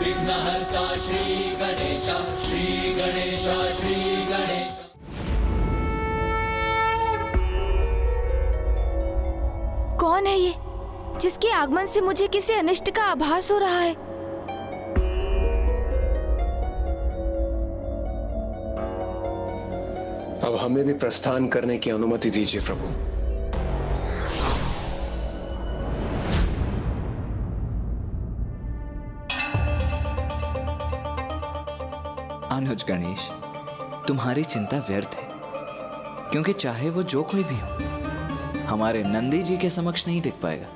विघ्नहर्ता श्री गणेश, श्री गणेश, श्री गणेश। कौन है ये जिसके आगमन से मुझे किसी अनिष्ट का आभास हो रहा है? अब हमें भी प्रस्थान करने की अनुमति दीजिए प्रभु। अनुज गणेश, तुम्हारी चिंता व्यर्थ है, क्योंकि चाहे वो जो कोई भी हो, हमारे नंदी जी के समक्ष नहीं टिक पाएगा।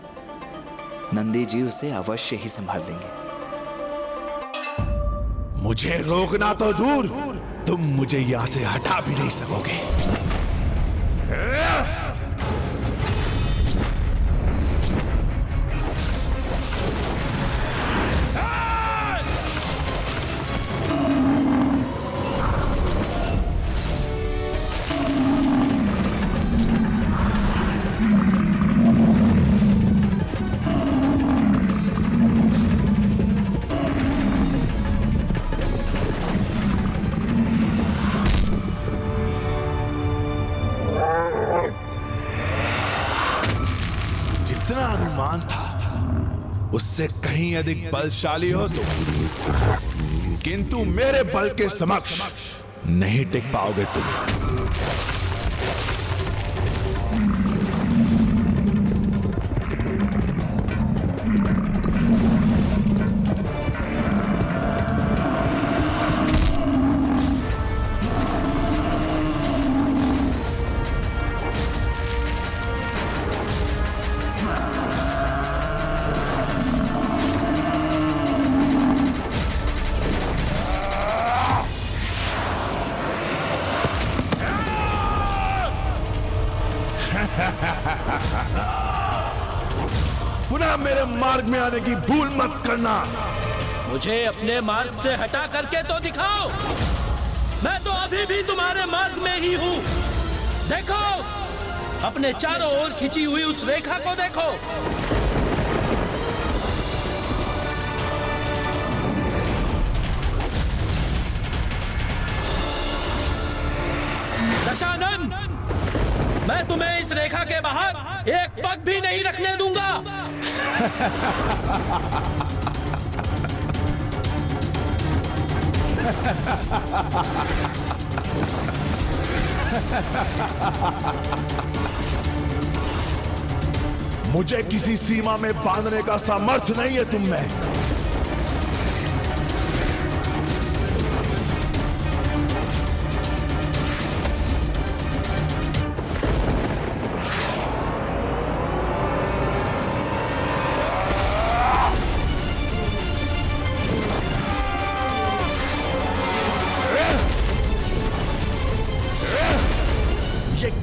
नंदी जी उसे अवश्य ही संभाल लेंगे। मुझे रोकना तो दूर, तुम मुझे यहां से हटा भी नहीं सकोगे। जितना अनुमान था उससे कहीं अधिक बलशाली हो तुम, किंतु मेरे बल के समक्ष नहीं टिक पाओगे तुम। पुनः मेरे मार्ग में आने की भूल मत करना। मुझे अपने मार्ग से हटा करके तो दिखाओ। मैं तो अभी भी तुम्हारे मार्ग में ही हूँ। देखो, अपने चारों ओर खिंची हुई उस रेखा को देखो। दशानन, मैं तुम्हें इस रेखा के बाहर एक पग भी नहीं रखने दूंगा। मुझे किसी सीमा में बांधने का सामर्थ्य नहीं है तुम में।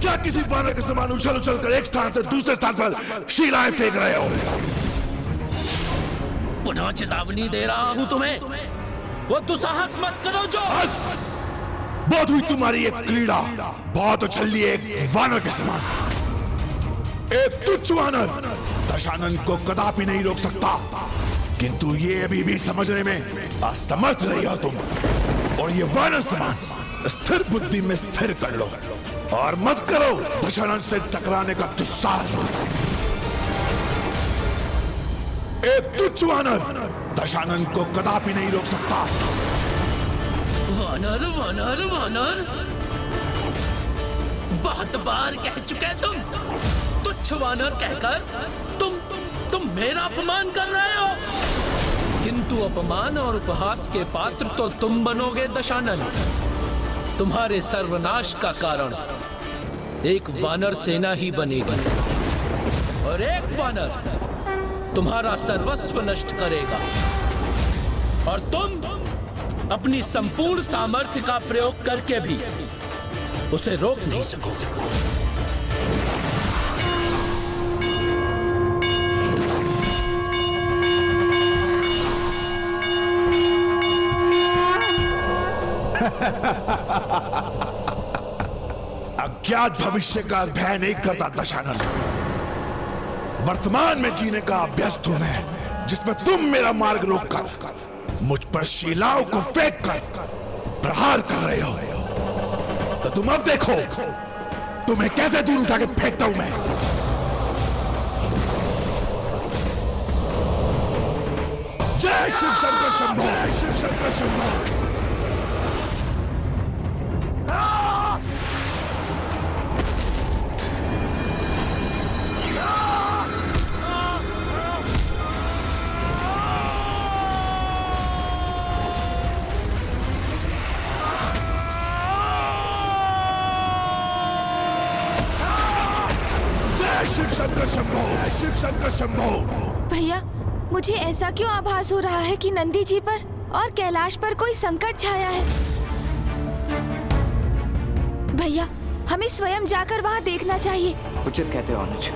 क्या किसी वानर के समान उछल उछल कर एक स्थान से दूसरे स्थान पर शिलाएं फेंक रहे हो? पुनः चेतावनी दे रहा हूं तुम्हें, वो दुस्साहस मत करो। जो बस, बहुत हुई तुम्हारी एक क्रीड़ा, बहुत उछल लिए एक वानर के समान। एक तुच्छ वानर दशानन को कदापि नहीं रोक सकता, किंतु ये अभी भी समझने में असमर्थ रही हो तुम। और ये वानर समान स्थिर बुद्धि में स्थिर कर लो और मत करो दशानन से टकराने का दुस्साहस। एक तुच्छ वानर दशानन को कदापि नहीं रोक सकता। वानर वानर वानर, बहुत बार कह चुके तुम। तुच्छ वानर कहकर तुम मेरा अपमान कर रहे हो, किंतु अपमान और उपहास के पात्र तो तुम बनोगे दशानन। तुम्हारे सर्वनाश का कारण एक वानर सेना ही बनेगी, और एक वानर तुम्हारा सर्वस्व नष्ट करेगा, और तुम अपनी संपूर्ण सामर्थ्य का प्रयोग करके भी उसे रोक नहीं सकोगे। अज्ञात भविष्य का भय नहीं करता दशानन। वर्तमान में जीने का अभ्यस्त हूं मैं, जिसमें तुम मेरा मार्ग रोककर मुझ पर शिलाओं को फेंक कर प्रहार कर रहे हो, तो तुम अब देखो तुम्हें कैसे दूर उठा के फेंकता हूं मैं। जय शिव शंकर शंभो, जय शिव शंकर शंभो। शिव शंकर शंभो, शिव शंकर शंभो। भैया, मुझे ऐसा क्यों आभास हो रहा है कि नंदी जी पर और कैलाश पर कोई संकट छाया है? भैया, हमें स्वयं जाकर वहाँ देखना चाहिए। उचित कहते हो अनुज,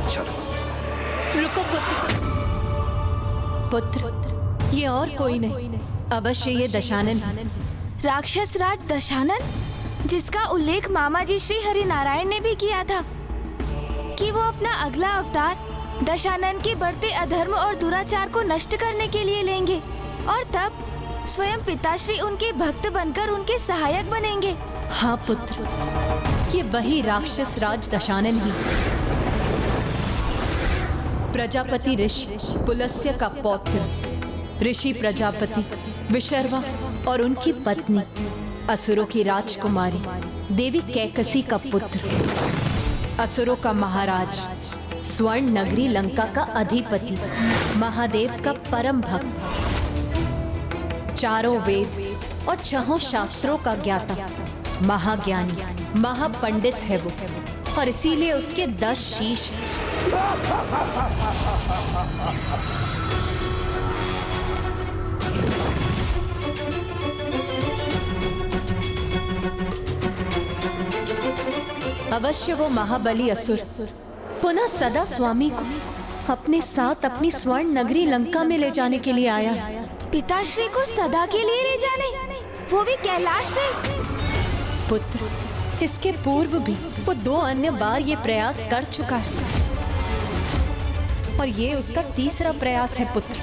चलो। रुको पुत्र, ये और कोई नहीं, अवश्य ये दशानन। राक्षस राज दशानन, जिसका उल्लेख मामा जी श्री हरिनारायण ने भी किया था कि वो अपना अगला अवतार दशानन के बढ़ते अधर्म और दुराचार को नष्ट करने के लिए लेंगे और तब स्वयं पिताश्री उनके भक्त बनकर उनके सहायक बनेंगे। हाँ पुत्र, ये वही राक्षस राज दशानन ही, प्रजापति ऋषि पुलस्त्य का पौत्र ऋषि प्रजापति विशर्वा और उनकी पत्नी असुरों की राजकुमारी देवी कैकसी का पुत्र, असुरों का महाराज, स्वर्ण नगरी लंका का अधिपति, महादेव का परम भक्त, चारों वेद और छहों शास्त्रों का ज्ञाता, महाज्ञानी, महापंडित है वो, और इसीलिए उसके 10 शीश हैं। अवश्य वो महाबली असुर पुनः सदा स्वामी को अपने साथ अपनी स्वर्ण नगरी लंका में ले जाने के लिए आया। पिताश्री को सदा के लिए ले जाने, वो भी कैलाश से? पुत्र, इसके पूर्व भी वो 2 अन्य बार ये प्रयास कर चुका है और ये उसका 3रा प्रयास है पुत्र।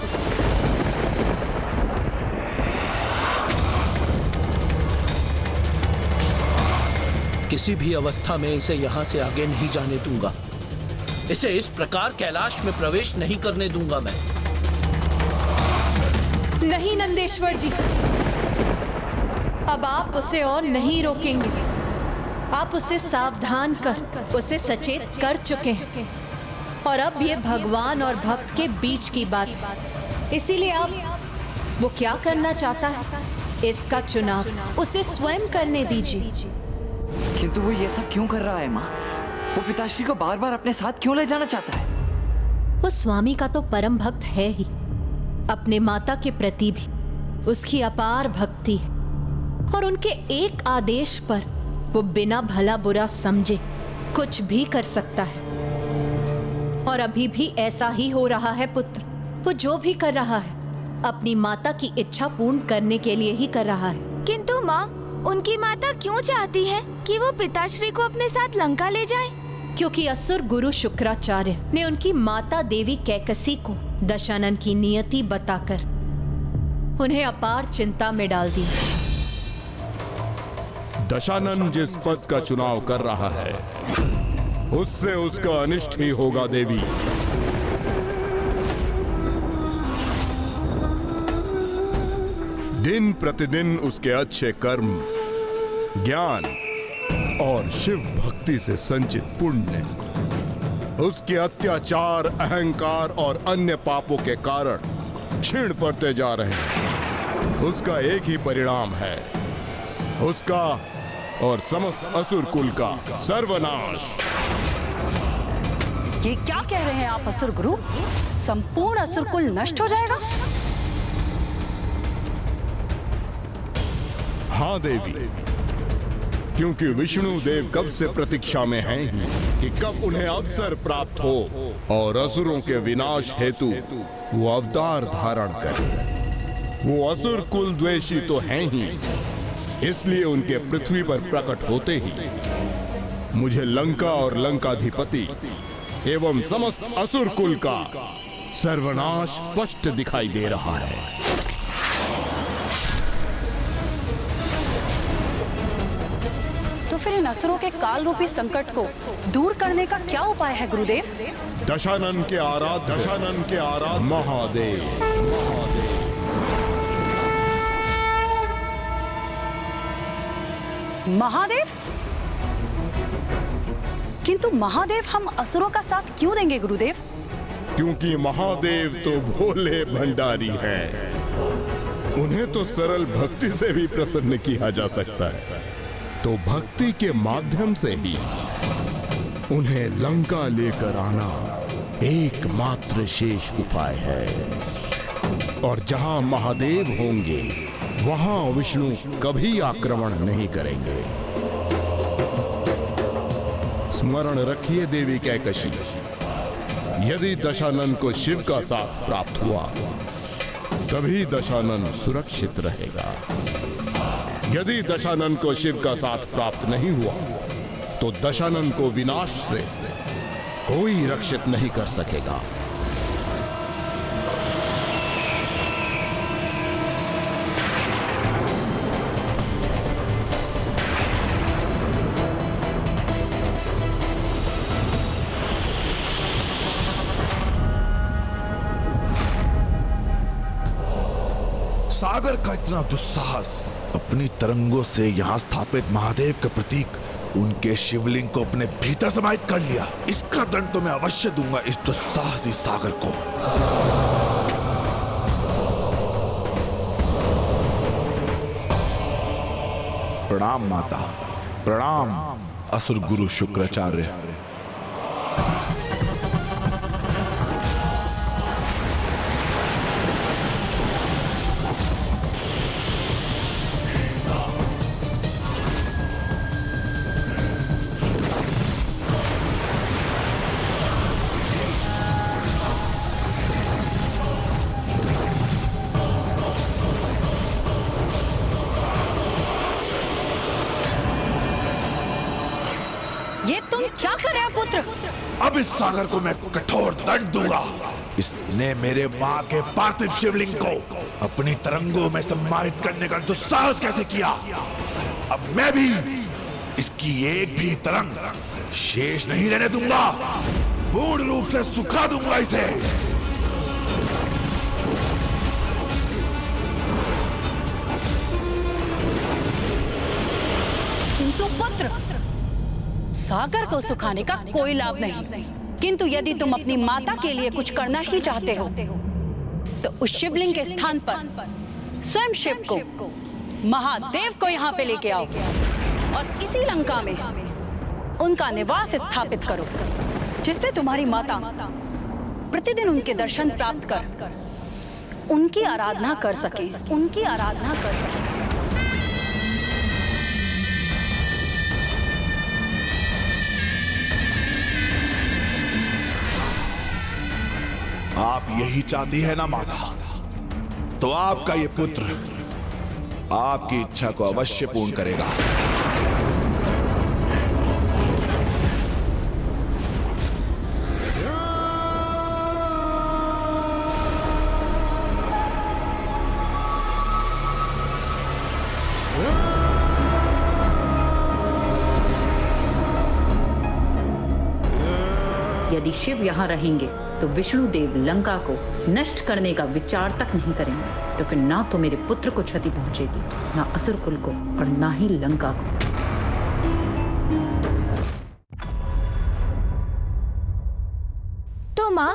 किसी भी अवस्था में इसे यहाँ से आगे नहीं जाने दूंगा। इसे इस प्रकार कैलाश में प्रवेश नहीं करने दूंगा मैं। नहीं नंदेश्वर जी, अब आप उसे और नहीं रोकेंगे। आप उसे सावधान कर उसे सचेत कर चुके हैं और अब ये भगवान और भक्त के बीच की बात है। इसीलिए अब वो क्या करना चाहता है, इसका चुनाव उसे स्वयं करने दीजिए। किंतु वो ये सब क्यों कर रहा है माँ? वो पिताश्री को बार बार अपने साथ क्यों ले जाना चाहता है? वो स्वामी का तो परम भक्त है ही, अपने माता के प्रति भी उसकी अपार भक्ति है और उनके एक आदेश पर वो बिना भला बुरा समझे कुछ भी कर सकता है। और अभी भी ऐसा ही हो रहा है पुत्र। वो जो भी कर रहा है अपनी माता की इच्छा पूर्ण करने के लिए ही कर रहा है। किंतु माँ, उनकी माता क्यों चाहती है कि वो पिताश्री को अपने साथ लंका ले जाए? क्योंकि असुर गुरु शुक्राचार्य ने उनकी माता देवी कैकसी को दशानन की नियति बताकर उन्हें अपार चिंता में डाल दिया। दशानन जिस पद का चुनाव कर रहा है उससे उसका अनिष्ट ही होगा देवी। दिन प्रतिदिन उसके अच्छे कर्म, ज्ञान और शिव भक्ति से संचित पुण्य उसके अत्याचार, अहंकार और अन्य पापों के कारण क्षीण पड़ते जा रहे हैं। उसका एक ही परिणाम है, उसका और समस्त असुर कुल का सर्वनाश। ये क्या कह रहे हैं आप असुर गुरु? संपूर्ण असुर कुल नष्ट हो जाएगा? हाँ देवी, क्योंकि विष्णु देव कब से प्रतीक्षा में हैं कि कब उन्हें अवसर प्राप्त हो और असुरों के विनाश हेतु वो अवतार धारण करें। वो असुर कुल द्वेषी तो हैं ही, इसलिए उनके पृथ्वी पर प्रकट होते ही मुझे लंका और लंकाधिपति एवं समस्त असुर कुल का सर्वनाश स्पष्ट दिखाई दे रहा है। तो फिर इन असुरों के काल रूपी संकट को दूर करने का क्या उपाय है गुरुदेव? दशानन के आराध्य महादेव। महादेव? किंतु महादेव हम असुरों का साथ क्यों देंगे गुरुदेव? क्योंकि महादेव तो भोले भंडारी हैं। उन्हें तो सरल भक्ति से भी प्रसन्न किया जा सकता है, तो भक्ति के माध्यम से ही उन्हें लंका लेकर आना एकमात्र शेष उपाय है। और जहां महादेव होंगे वहां विष्णु कभी आक्रमण नहीं करेंगे। स्मरण रखिए देवी कैकशी, यदि दशानन को शिव का साथ प्राप्त हुआ तभी दशानन सुरक्षित रहेगा। यदि दशानन को शिव का साथ प्राप्त नहीं हुआ तो दशानन को विनाश से कोई रक्षित नहीं कर सकेगा। सागर का इतना दुस्साहस, अपनी तरंगों से यहाँ स्थापित महादेव का प्रतीक उनके शिवलिंग को अपने भीतर समाहित कर लिया। इसका दंड तो मैं अवश्य दूंगा इस दुस्साहसी सागर को। प्रणाम माता, प्रणाम असुर गुरु शुक्राचार्य। ये तुम क्या कर रहे हो पुत्र? अब इस सागर को मैं कठोर दंड दूंगा। इसने मेरे माँ के पार्थिव शिवलिंग को अपनी तरंगों में सम्मानित करने का दुस्साहस कैसे किया? अब मैं भी इसकी एक भी तरंग शेष नहीं रहने दूंगा। पूर्ण रूप से सुखा दूंगा इसे। किंतु पुत्र, सागर को सुखाने का कोई लाभ नहीं। किंतु यदि तुम अपनी माता के लिए कुछ करना ही चाहते हो तो उस शिवलिंग के स्थान पर स्वयं शिव को, महादेव को यहाँ पे लेके आओ और इसी लंका में उनका निवास स्थापित करो, जिससे तुम्हारी माता प्रतिदिन उनके दर्शन प्राप्त कर उनकी आराधना कर सके। आप यही चाहती है ना माता? तो आपका ये पुत्र आपकी इच्छा को अवश्य पूर्ण करेगा। यदि शिव यहाँ रहेंगे तो विष्णु देव लंका को नष्ट करने का विचार तक नहीं करेंगे। तो फिर ना तो मेरे पुत्र को क्षति पहुंचेगी, ना असुर कुल को, और ना ही लंका को। तो माँ,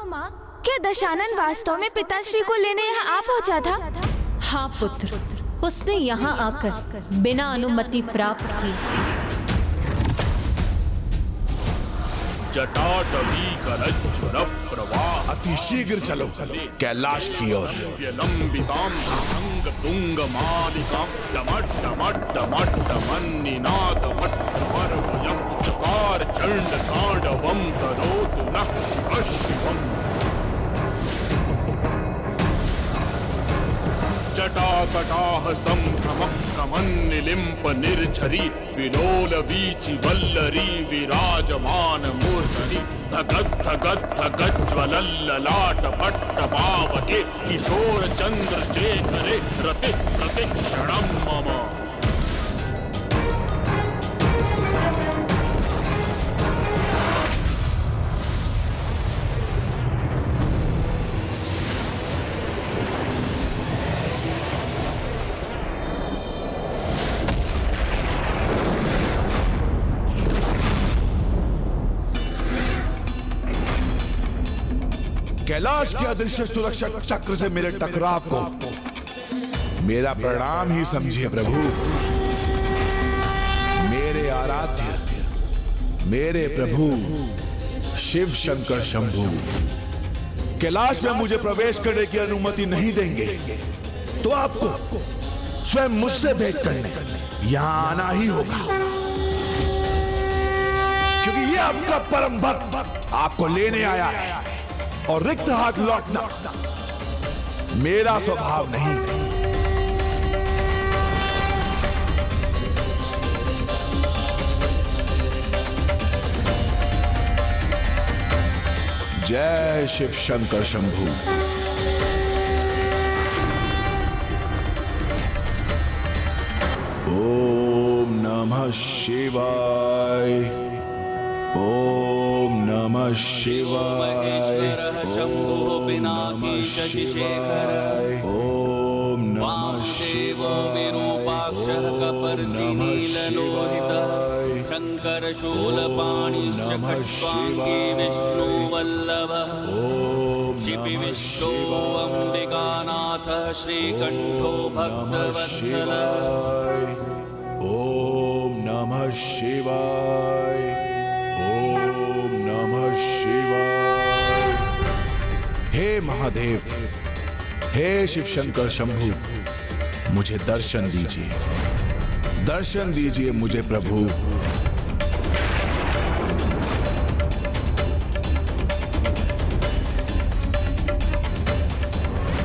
क्या दशानन वास्तव में पिताश्री को लेने यहाँ आ पहुँचा था? हाँ पुत्र, उसने यहाँ आकर बिना अनुमति प्राप्त की जटाटवी करज्जुर प्रवाह अति शीघ्र चलो कैलाश की ओर। लंबिताम संग तुंग मालिकाम डमट डमट डमट डमन्निनाद मट्टमर्वयं चकार चंड तांडवं करोतु नः शिवं। जटाकटाह संभ्रमक्रमन्निलिम्प निर्झरी विलोल वीचि वल्लरी विराजमान मूर्धनि धगज्ज्वलल्ललाट पट्टपावके किशोर चंद्र शेखरे रति प्रतिक्षणं मम। कैलाश के अदृश्य सुरक्षक चक्र से मेरे टकराव को मेरा प्रणाम ही समझिए प्रभु। मेरे आराध्य, मेरे प्रभु शिव शंकर शंभू कैलाश में मुझे प्रवेश करने की अनुमति नहीं देंगे तो आपको स्वयं मुझसे भेंट करने यहां आना ही होगा, क्योंकि ये आपका परम भक्त आपको लेने आया है और रिक्त हाथ लौटना मेरा स्वभाव नहीं। जय शिव शंकर शंभू। ओम नमः शिवाय, ओम नमः शिवाय, शंभो पिनाकी शशिशेखर, ओम नमः शिवाय, विरूपाक्षः कपर्दिनीललोहितः, शंकर शूलपाणिश्च खट्वाङ्गी विष्णुवल्लभः, शिपि विष्णु अम्बिकानाथः, श्रीकण्ठो भक्तवत्सलः। ओम नमः शिवाय, ओम नमः शिवाय। हे महादेव, हे शिव शंकर शंभू, मुझे दर्शन दीजिए, दर्शन दीजिए मुझे प्रभु।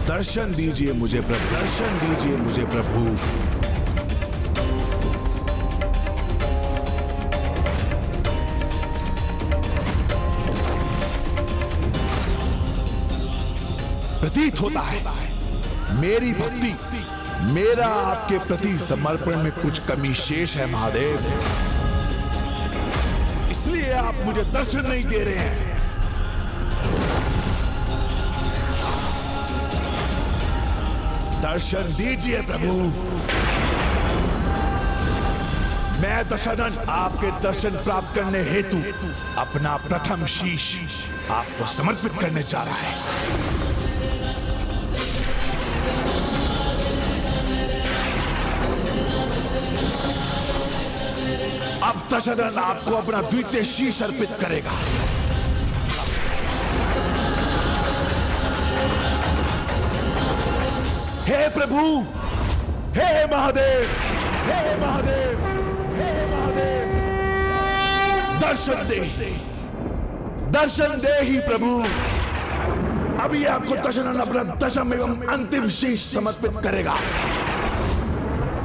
दर्शन दीजिए मुझे प्रभु, दर्शन दीजिए मुझे प्रभु। प्रतीत होता है मेरी भक्ति, मेरा आपके प्रति समर्पण में कुछ कमी शेष है महादेव, इसलिए आप मुझे दर्शन नहीं दे रहे हैं। दर्शन दीजिए प्रभु। मैं दशानन आपके दर्शन प्राप्त करने हेतु अपना प्रथम शीश आपको समर्पित करने जा रहा है। अब दशानन आपको अपना द्वितीय शीश अर्पित करेगा। हे प्रभु, हे महादेव, हे महादेव, हे महादेव, दर्शन दे, दर्शन दे ही प्रभु। अभी आपको दशानन अपना दशम एवं अंतिम शीश समर्पित करेगा।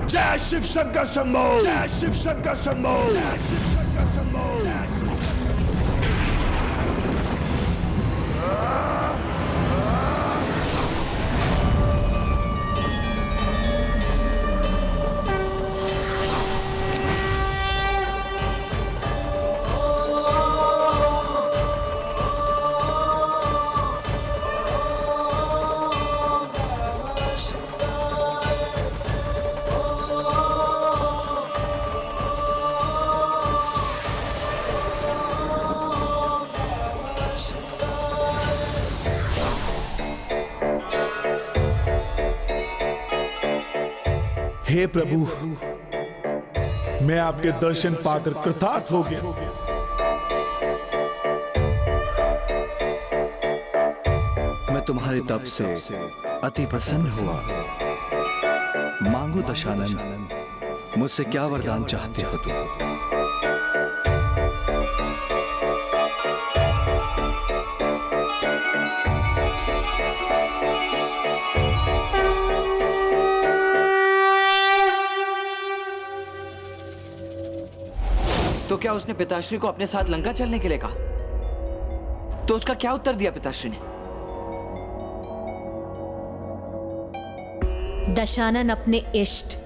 जय शिव शंकर शंभो, जय शिव शंकर शंभो, जय शिव शंकर शंभो, जय शिव हे प्रभु, मैं आपके दर्शन पाकर कृतार्थ हो गया। मैं तुम्हारे तप से अति प्रसन्न हुआ। मांगो दशानन, मुझसे क्या वरदान चाहते हो तुम? तो क्या उसने पिताश्री को अपने साथ लंका चलने के लिए कहा? तो उसका क्या उत्तर दिया पिताश्री ने? दशानन अपने इष्ट,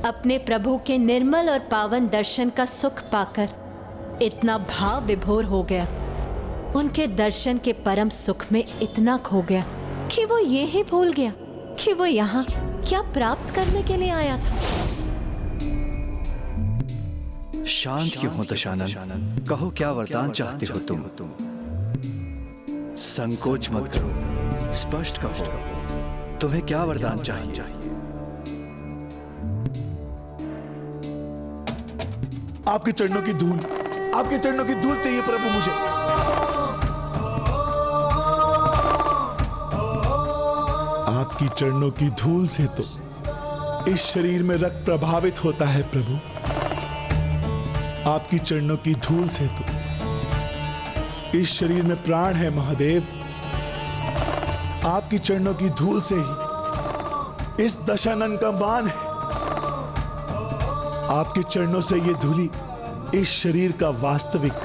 अपने प्रभु के निर्मल और पावन दर्शन का सुख पाकर इतना भाव विभोर हो गया, उनके दर्शन के परम सुख में इतना खो गया कि वो ये ही भूल गया कि वो यहाँ क्या प्राप्त करने के लिए आया था। शांत क्यों हो दशानन? कहो क्या वरदान चाहते हो तुम? संकोच मत करो, स्पष्ट कहो, तुम्हें क्या वरदान चाहिए? आपके चरणों की धूल, आपके चरणों की धूल चाहिए प्रभु मुझे। आपकी चरणों की धूल से तो इस शरीर में रक्त प्रभावित होता है प्रभु। आपकी चरणों की धूल से तो इस शरीर में प्राण है महादेव। आपकी चरणों की धूल से ही इस दशानन का मान है। आपके चरणों से ये धूली इस शरीर का वास्तविक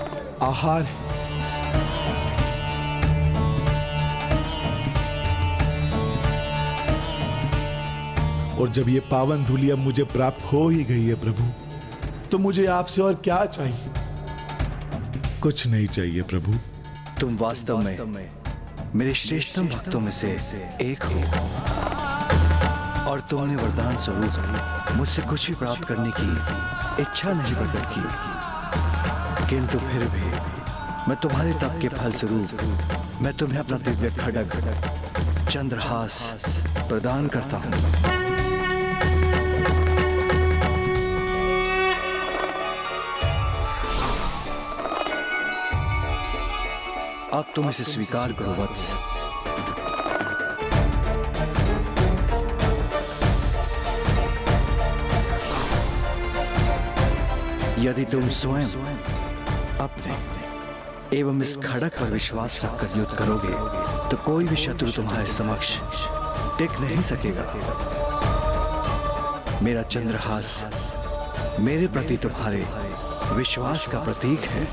आहार है। और जब ये पावन धूली अब मुझे प्राप्त हो ही गई है प्रभु, तो मुझे आपसे और क्या चाहिए? कुछ नहीं चाहिए प्रभु। तुम वास्तव में मेरे श्रेष्ठतम भक्तों में से एक हो और तुमने वरदान स्वरूप मुझसे कुछ भी प्राप्त करने की इच्छा नहीं प्रकट की, किंतु फिर भी मैं तुम्हारे तप के फल स्वरूप मैं तुम्हें अपना दिव्य खड्ग चंद्रहास प्रदान करता हूं। अब तुम इसे स्वीकार करो वत्स। यदि तुम स्वयं अपने एवं इस खड़ग पर विश्वास रखकर युद्ध करोगे तो कोई भी शत्रु तुम्हारे समक्ष टिक नहीं सकेगा। मेरा चंद्रहास मेरे प्रति तुम्हारे विश्वास का प्रतीक है,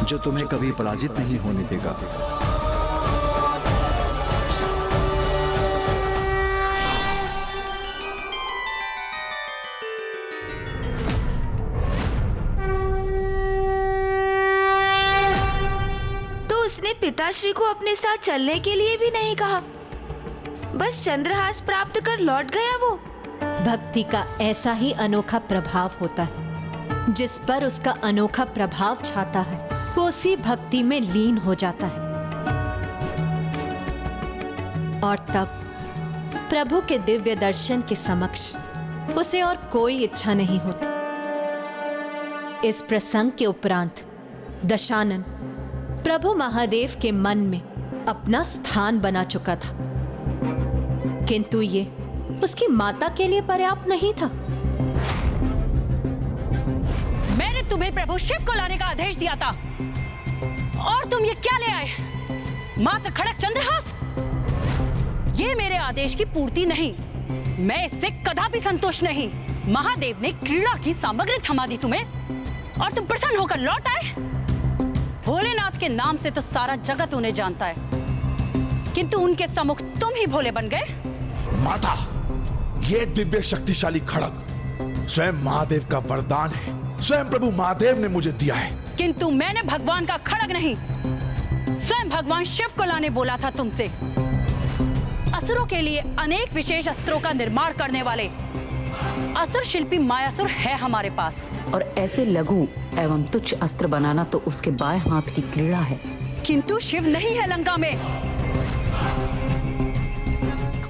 जो तुम्हें कभी पराजित नहीं होने देगा। तो उसने पिताश्री को अपने साथ चलने के लिए भी नहीं कहा, बस चंद्रहास प्राप्त कर लौट गया। वो भक्ति का ऐसा ही अनोखा प्रभाव होता है, जिस पर उसका अनोखा प्रभाव छाता है वो उसी भक्ति में लीन हो जाता है और तब प्रभु के दिव्य दर्शन के समक्ष उसे और कोई इच्छा नहीं होती। इस प्रसंग के उपरांत दशानन प्रभु महादेव के मन में अपना स्थान बना चुका था, किंतु ये उसकी माता के लिए पर्याप्त नहीं था। मैंने तुम्हें प्रभु शिव को लाने का आदेश दिया था और तुम ये क्या ले आए? मात्र खड़ग चंद्रहास? ये मेरे आदेश की पूर्ति नहीं, मैं इससे कदापि संतुष्ट नहीं। महादेव ने क्रीड़ा की सामग्री थमा दी तुम्हें और तुम प्रसन्न होकर लौट आए। भोलेनाथ के नाम से तो सारा जगत उन्हें जानता है, किंतु उनके सम्मुख तुम ही भोले बन गए। माता, ये दिव्य शक्तिशाली खड़ग स्वयं महादेव का वरदान है, स्वयं प्रभु महादेव ने मुझे दिया है। किंतु मैंने भगवान का खड़ग नहीं, स्वयं भगवान शिव को लाने बोला था तुमसे। असुरों के लिए अनेक विशेष अस्त्रों का निर्माण करने वाले असुर शिल्पी मायासुर है हमारे पास, और ऐसे लघु एवं तुच्छ अस्त्र बनाना तो उसके बाएं हाथ की क्रीड़ा है। किंतु शिव नहीं है लंका में।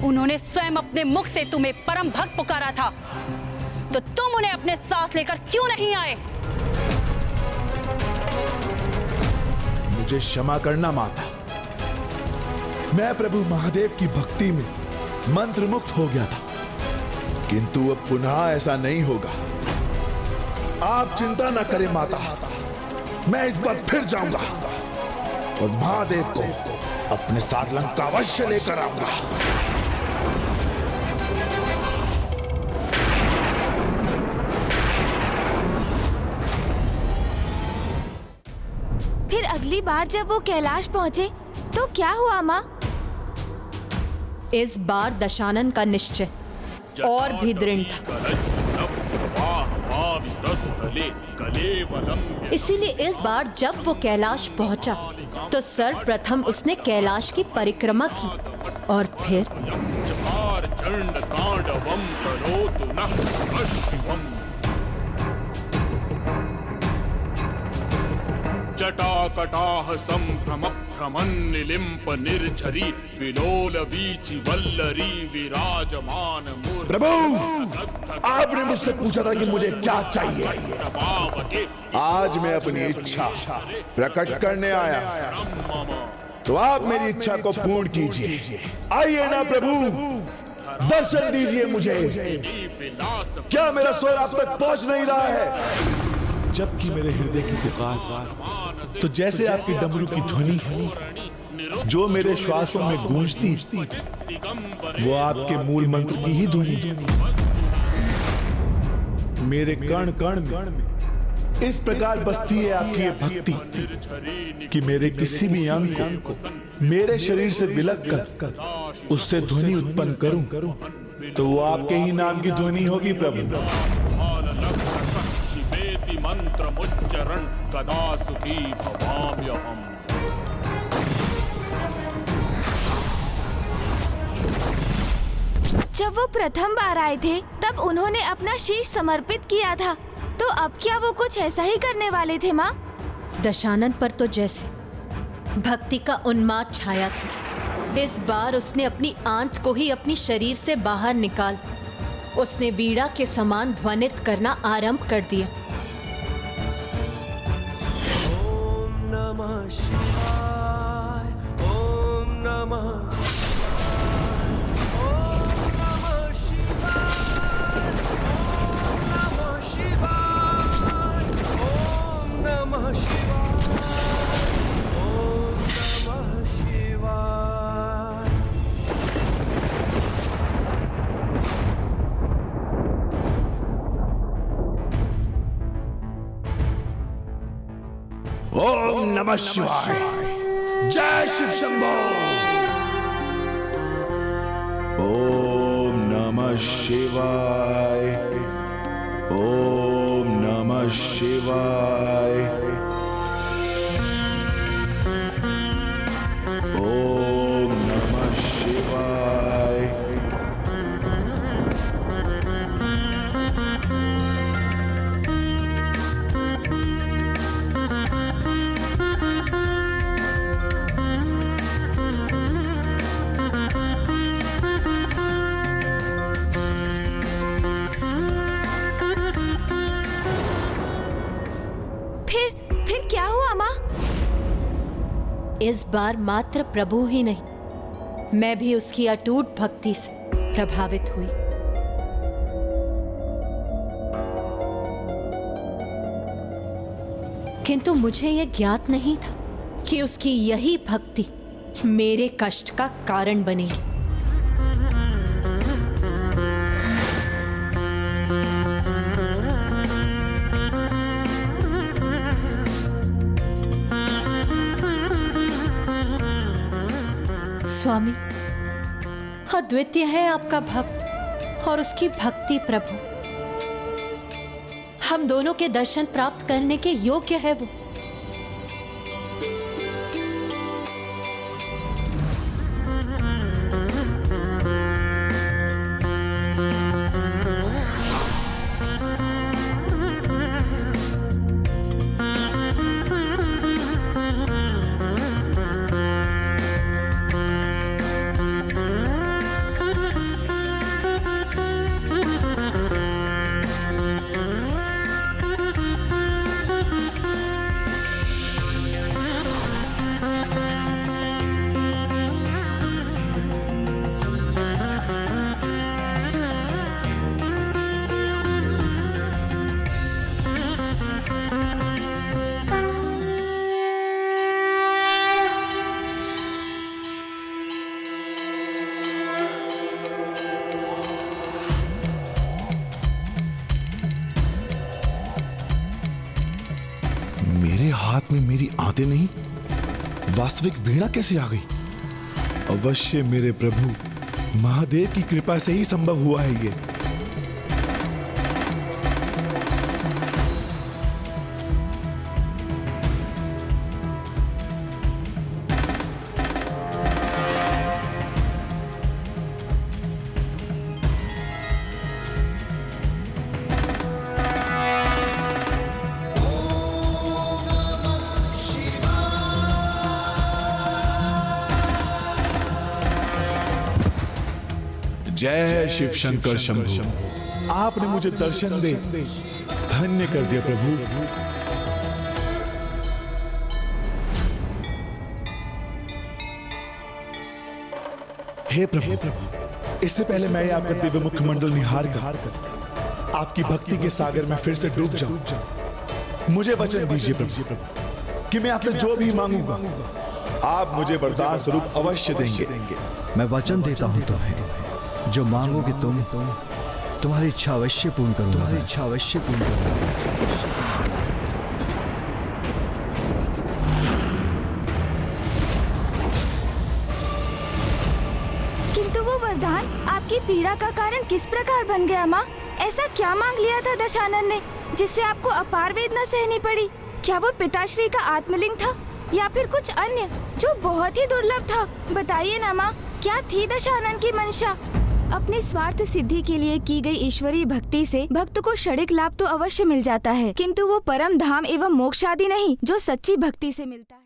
उन्होंने स्वयं अपने मुख से तुम्हें परम भक्त पुकारा था, तो तुम उन्हें अपने साथ लेकर क्यों नहीं आए? मुझे क्षमा करना माता, मैं प्रभु महादेव की भक्ति में मंत्र मुक्त हो गया था, किंतु अब पुनः ऐसा नहीं होगा। आप चिंता न करें माता, मैं इस बार फिर जाऊंगा और महादेव को अपने साथ लंका अवश्य लेकर आऊंगा। अगली बार जब वो कैलाश पहुँचे तो क्या हुआ माँ? इस बार दशानन का निश्चय और भी दृढ़ था। इसीलिए इस बार जब वो कैलाश पहुंचा तो सर्वप्रथम उसने कैलाश की परिक्रमा की और फिर जटाकटाह संभ्रम भ्रमण निलिम्प निर्झरी विलोल वीचि वल्लरी विराजमान मूर्ति। प्रभु, आपने मुझसे पूछा था कि मुझे क्या चाहिए। आज मैं अपनी इच्छा प्रकट करने आया, तो आप मेरी इच्छा को पूर्ण कीजिए। आइए ना प्रभु, दर्शन दीजिए मुझे। क्या मेरा स्वर आप तक पहुंच नहीं रहा है? जबकि मेरे हृदय की पुकार तो जैसे आपकी डमरू की ध्वनि जो मेरे श्वासों में गूंजती, वो आपके मूल मंत्र की ही ध्वनि मेरे कण कण में इस प्रकार बसती है आपकी ये भक्ति कि मेरे किसी भी अंग को मेरे शरीर से विलग कर उससे ध्वनि उत्पन्न करूं तो वो आपके ही नाम की ध्वनि होगी प्रभु। मंत्र मुच्चरण कदा सुखी भवाम्यहम्। जब वो प्रथम बार आए थे तब उन्होंने अपना शीश समर्पित किया था, तो अब क्या वो कुछ ऐसा ही करने वाले थे माँ? दशानन पर तो जैसे भक्ति का उन्माद छाया था, इस बार उसने अपनी आंत को ही अपनी शरीर से बाहर निकाल उसने वीणा के समान ध्वनित करना आरंभ कर दिया। ओम नमः शिवाय। जय शिव शंभो। ओम नमः शिवाय। ओम नमः शिवाय। ओम नमः शिवाय। फिर क्या हुआ माँ? इस बार मात्र प्रभु ही नहीं, मैं भी उसकी अटूट भक्ति से प्रभावित हुई। किंतु मुझे यह ज्ञात नहीं था कि उसकी यही भक्ति मेरे कष्ट का कारण बनेगी। स्वामी, अद्वितीय है आपका भक्त और उसकी भक्ति प्रभु। हम दोनों के दर्शन प्राप्त करने के योग्य है वो। मेरे हाथ में मेरी आंतें नहीं वास्तविक वीणा कैसे आ गई? अवश्य मेरे प्रभु महादेव की कृपा से ही संभव हुआ है ये। जय शिव शंकर शंभु। आपने मुझे दर्शन दे धन्य कर दिया प्रभु। हे प्रभु, इससे पहले मैं आपका दिव्य मुखमंडल निहार कर आपकी भक्ति के सागर में फिर से डूब जाऊं। मुझे वचन दीजिए प्रभु कि मैं आपसे जो भी मांगूंगा आप मुझे वरदान स्वरूप अवश्य देंगे। मैं वचन देता हूं तुम्हें, जो मांगोगे तुम तुम्हारी इच्छा अवश्य पूर्ण करूंगा। तुम्हारी इच्छा अवश्य पूर्ण करूंगा। किंतु वो वरदान आपकी पीड़ा का कारण किस प्रकार बन गया माँ? ऐसा क्या मांग लिया था दशानन ने जिससे आपको अपार वेदना सहनी पड़ी? क्या वो पिताश्री का आत्मलिंग था या फिर कुछ अन्य जो बहुत ही दुर्लभ था? बताइए ना माँ, क्या थी दशानन की मंशा? अपने स्वार्थ सिद्धि के लिए की गई ईश्वरीय भक्ति से भक्त को क्षणिक लाभ तो अवश्य मिल जाता है, किंतु वो परम धाम एवं मोक्ष आदि नहीं जो सच्ची भक्ति से मिलता है।